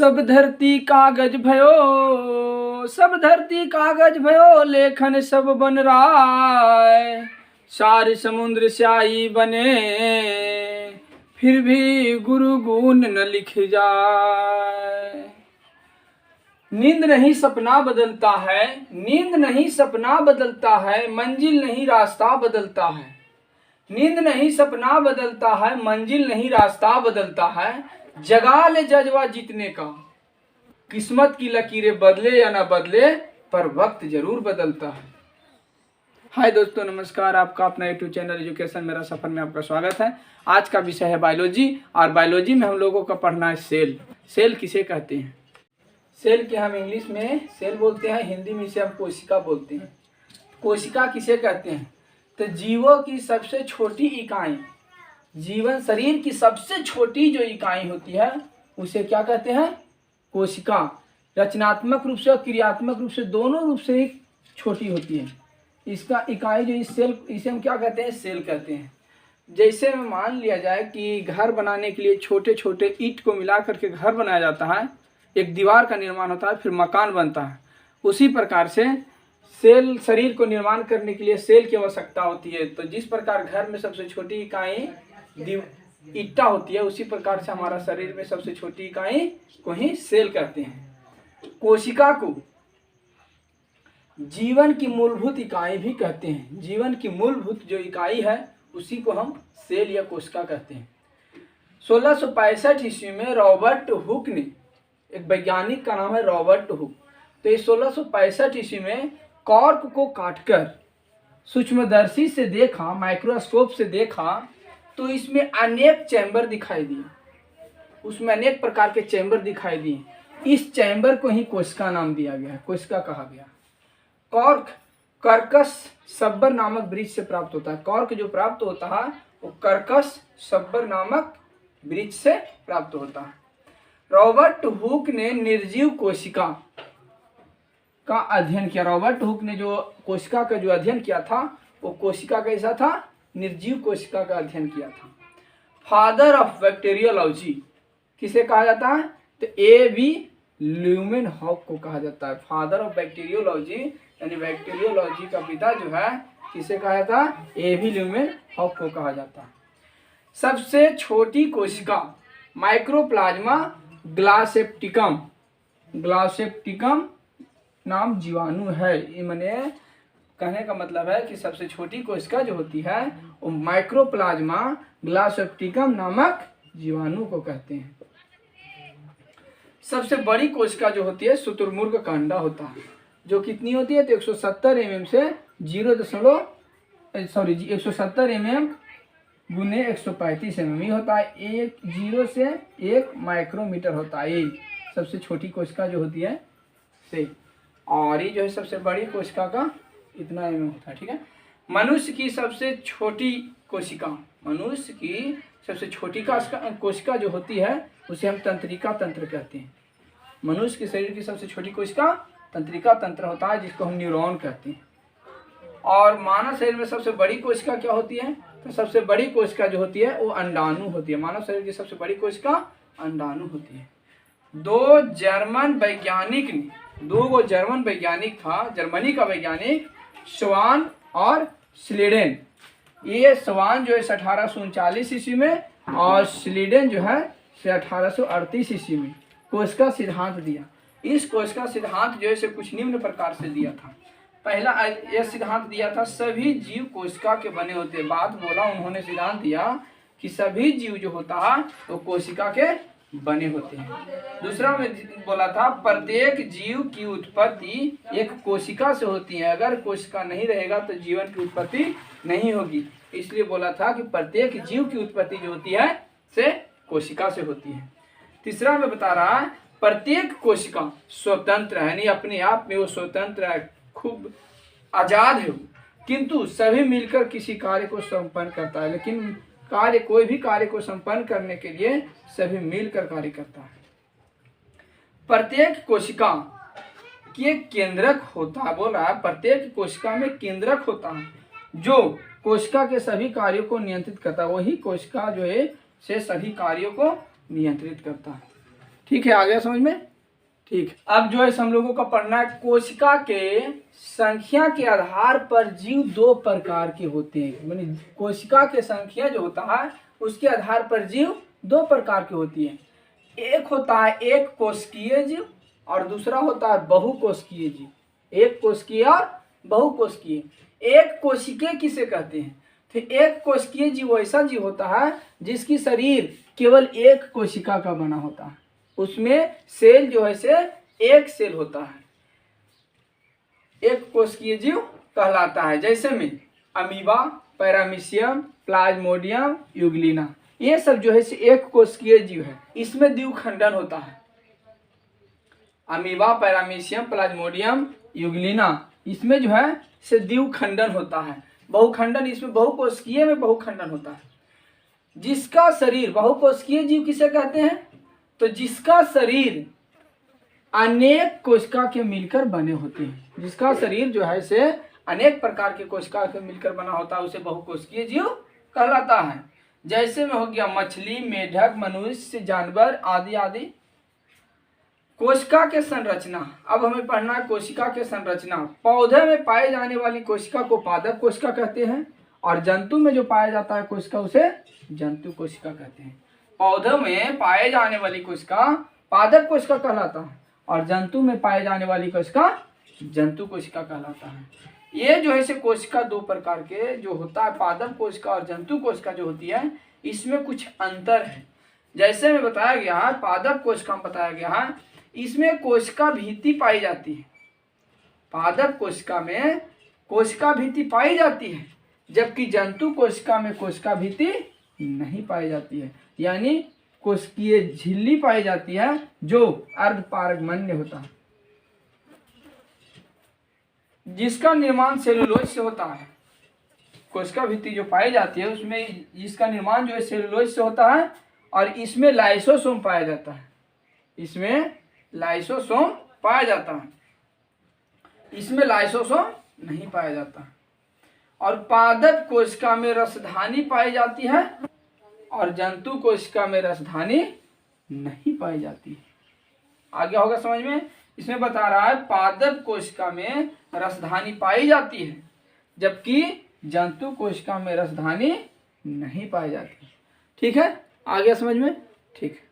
सब धरती कागज भयो, सब धरती कागज भयो, लेखन सब बन राय। सारे समुद्र स्याही बने, फिर भी गुरु गुण न लिख जाए। नींद नहीं सपना बदलता है, नींद नहीं सपना बदलता है, मंजिल नहीं रास्ता बदलता है। नींद नहीं सपना बदलता है, मंजिल नहीं रास्ता बदलता है। जगा ले जज्बा जीतने का, किस्मत की लकीरें बदले या ना बदले, पर वक्त जरूर बदलता है। हाय दोस्तों, नमस्कार। आपका अपना यूट्यूब चैनल एजुकेशन मेरा सफर में आपका स्वागत है। आज का विषय है बायोलॉजी, और बायोलॉजी में हम लोगों का पढ़ना है सेल। सेल किसे कहते हैं? सेल के हम इंग्लिश में सेल बोलते हैं, हिंदी में इसे हम कोशिका बोलते हैं। कोशिका किसे कहते हैं? तो जीवों की सबसे छोटी इकाई, जीवन शरीर की सबसे छोटी जो इकाई होती है उसे क्या कहते हैं? कोशिका। रचनात्मक रूप से और क्रियात्मक रूप से, दोनों रूप से ही छोटी होती है। इसका इकाई जो इस सेल, इसे हम क्या कहते हैं? सेल कहते हैं। जैसे में मान लिया जाए कि घर बनाने के लिए छोटे छोटे ईंट को मिला करके घर बनाया जाता है, एक दीवार का निर्माण होता है, फिर मकान बनता है। उसी प्रकार से सेल, शरीर को निर्माण करने के लिए सेल की आवश्यकता होती है। तो जिस प्रकार घर में सबसे छोटी इकाई ईटा होती है, उसी प्रकार से हमारा शरीर में सबसे छोटी इकाई को ही सेल कहते हैं। कोशिका को जीवन की मूलभूत इकाई भी कहते हैं। जीवन की मूलभूत जो इकाई है उसी को हम सेल या कोशिका कहते हैं। 1665 ईस्वी में रॉबर्ट हुक ने, एक वैज्ञानिक का नाम है रॉबर्ट हुक, तो ये 1665 ईस्वी में कॉर्क को काटकर सूक्ष्मदर्शी से देखा, माइक्रोस्कोप से देखा, तो इसमें अनेक चैम्बर दिखाई दिए। उसमें अनेक प्रकार के चैम्बर दिखाई दिए। इस चैम्बर को ही कोशिका नाम दिया गया है, कोशिका कहा गया। कॉर्क कर्कश सब्बर नामक वृक्ष से प्राप्त होता है। कॉर्क जो प्राप्त होता है वो कर्कश सब्बर नामक वृक्ष से प्राप्त होता है। रॉबर्ट हुक ने निर्जीव कोशिका का अध्ययन किया। रॉबर्ट हुक ने जो कोशिका का जो अध्ययन किया था वो कोशिका कैसा था? निर्जीव कोशिका का अध्ययन किया था। फादर ऑफ बैक्टीरियोलॉजी किसे कहा जाता है? तो ए.वी. ल्यूमेनहॉक को कहा जाता है। फादर ऑफ बैक्टीरियोलॉजी यानी बैक्टीरियोलॉजी का पिता जो है किसे कहा जाता है? ए.वी. ल्यूमेनहॉक को कहा जाता है। सबसे छोटी कोशिका माइक्रोप्लाज्मा ग्लासेप्टिकम, ग्लासेप्टिकम नाम जीवाणु है। ये मैंने कहने का मतलब है कि सबसे छोटी कोशिका जो होती है वो माइक्रोप्लाज्मा ग्लासेप्टिकम नामक जीवाणु को कहते हैं। सबसे बड़ी कोशिका जो होती है शुतुरमुर्ग का अंडा होता है, जो कितनी होती है? तो 170 mm से 170 mm गुने 135 mm होता है। 0 से 1 माइक्रोमीटर होता है। ये सबसे छोटी कोशिका जो होती है से, और ये जो है सबसे बड़ी कोशिका का इतना एम होता है। ठीक है। मनुष्य की सबसे छोटी कोशिका, मनुष्य की सबसे छोटी कोशिका जो होती है उसे हम तंत्रिका तंत्र कहते हैं। मनुष्य के शरीर की सबसे छोटी कोशिका तंत्रिका तंत्र होता है, जिसको हम न्यूरॉन कहते हैं। और मानव शरीर में सबसे बड़ी कोशिका क्या होती है? तो सबसे बड़ी कोशिका जो होती है वो अंडाणु होती है। मानव शरीर की सबसे बड़ी कोशिका अंडाणु होती है। दो गो जर्मन वैज्ञानिक था, जर्मनी का वैज्ञानिक स्वान और स्लीडेन। ये स्वान जो है 1839 ईस्वी में, और स्लीडेन जो है 1838 ईस्वी में कोशिका सिद्धांत दिया। इस कोशिका सिद्धांत जो है कुछ निम्न प्रकार से दिया था। पहला यह सिद्धांत दिया था सभी जीव कोशिका के बने होते हैं। बात बोला उन्होंने, सिद्धांत दिया कि सभी जीव जो होता है वो कोशिका के बने होते हैं। दूसरा में बोला था प्रत्येक जीव की उत्पत्ति एक कोशिका से होती है। अगर कोशिका नहीं रहेगा तो जीवन की उत्पत्ति नहीं होगी। इसलिए बोला था कि प्रत्येक जीव की उत्पत्ति जो होती है से कोशिका से होती है। तीसरा में बता रहा है प्रत्येक कोशिका स्वतंत्र है, यानी अपने आप में वो स्वतंत्र है, खूब आजाद है, किंतु सभी मिलकर किसी कार्य को संपन्न करता है। लेकिन कोई भी कार्य को संपन्न करने के लिए सभी मिलकर कार्य करता है। प्रत्येक कोशिका के केंद्रक होता है, बोल रहा है प्रत्येक कोशिका में केंद्रक होता है जो कोशिका के सभी कार्यों को नियंत्रित करता है। वही कोशिका जो है से सभी कार्यों को नियंत्रित करता है। ठीक है, आ गया समझ में? ठीक, अब जो है हम लोगों का पढ़ना है कोशिका के संख्या के आधार पर जीव दो प्रकार के होते हैं। माने कोशिका के संख्या जो होता है उसके आधार पर जीव दो प्रकार की होती है। एक होता है एक कोशिकीय जीव और दूसरा होता है बहुकोशिकीय जीव। एक कोशिकीय और बहुकोशिकीय। एक कोशिकीय किसे कहते हैं? तो एक कोशिकीय जीव ऐसा जीव होता है जिसकी शरीर केवल एक कोशिका का बना होता है, उसमें सेल जो है से एक सेल होता है, एक कोशिकीय जीव कहलाता है। जैसे में अमीबा, पैरामीशियम, प्लाज्मोडियम, यूग्लिना, ये सब जो है से एक कोशिकीय जीव है, इसमें द्विखंडन होता है। अमीबा, पैरामीशियम, प्लाज्मोडियम, यूग्लिना, इसमें जो है से द्विखंडन होता है। बहुखंडन इसमें बहुकोशिकीय में बहुखंडन होता है। जिसका शरीर, बहुकोशिकीय जीव किसे कहते हैं? तो जिसका शरीर अनेक कोशिका के मिलकर बने होते हैं, जिसका शरीर जो है से अनेक प्रकार के कोशिका के मिलकर बना होता है, उसे बहुकोशिकीय जीव कहलाता है। जैसे में हो गया मछली, मेढक, मनुष्य, जानवर आदि आदि। कोशिका के संरचना, अब हमें पढ़ना है कोशिका के संरचना। पौधे में पाए जाने वाली कोशिका को पादप कोशिका कहते हैं और जंतु में जो पाया जाता है कोशिका उसे जंतु कोशिका कहते हैं। पौधों में पाए जाने वाली कोशिका पादप कोशिका कहलाता है और जंतु में पाए जाने वाली कोशिका जंतु कोशिका कहलाता है। ये जो है से कोशिका दो प्रकार के जो होता है, पादप कोशिका और जंतु कोशिका जो होती है, इसमें कुछ अंतर है। जैसे में बताया गया है, पादप कोशिका में बताया गया है, इसमें कोशिका भित्ति पाई जाती है। पादप कोशिका में कोशिका भित्ति पाई जाती है, जबकि जंतु कोशिका में कोशिका भित्ति नहीं पाई जाती है, यानी कोशिकीय झिल्ली पाई जाती है जो अर्धपारगमन्य होता है, जिसका निर्माण सेलुलोज से होता है। कोशिका भित्ति जो पाई जाती है उसमें इसका निर्माण जो है सेलुलोज से होता है और इसमें लाइसोसोम पाया जाता है। इसमें लाइसोसोम पाया जाता है, इसमें लाइसोसोम नहीं पाया जाता। और पादप कोशिका में रसधानी पाई जाती है और जंतु कोशिका में रसधानी नहीं पाई जाती। आगे होगा समझ में? इसमें बता रहा है पादप कोशिका में रसधानी पाई जाती है, जबकि जंतु कोशिका में रसधानी नहीं पाई जाती। ठीक है, आ गया समझ में? ठीक है।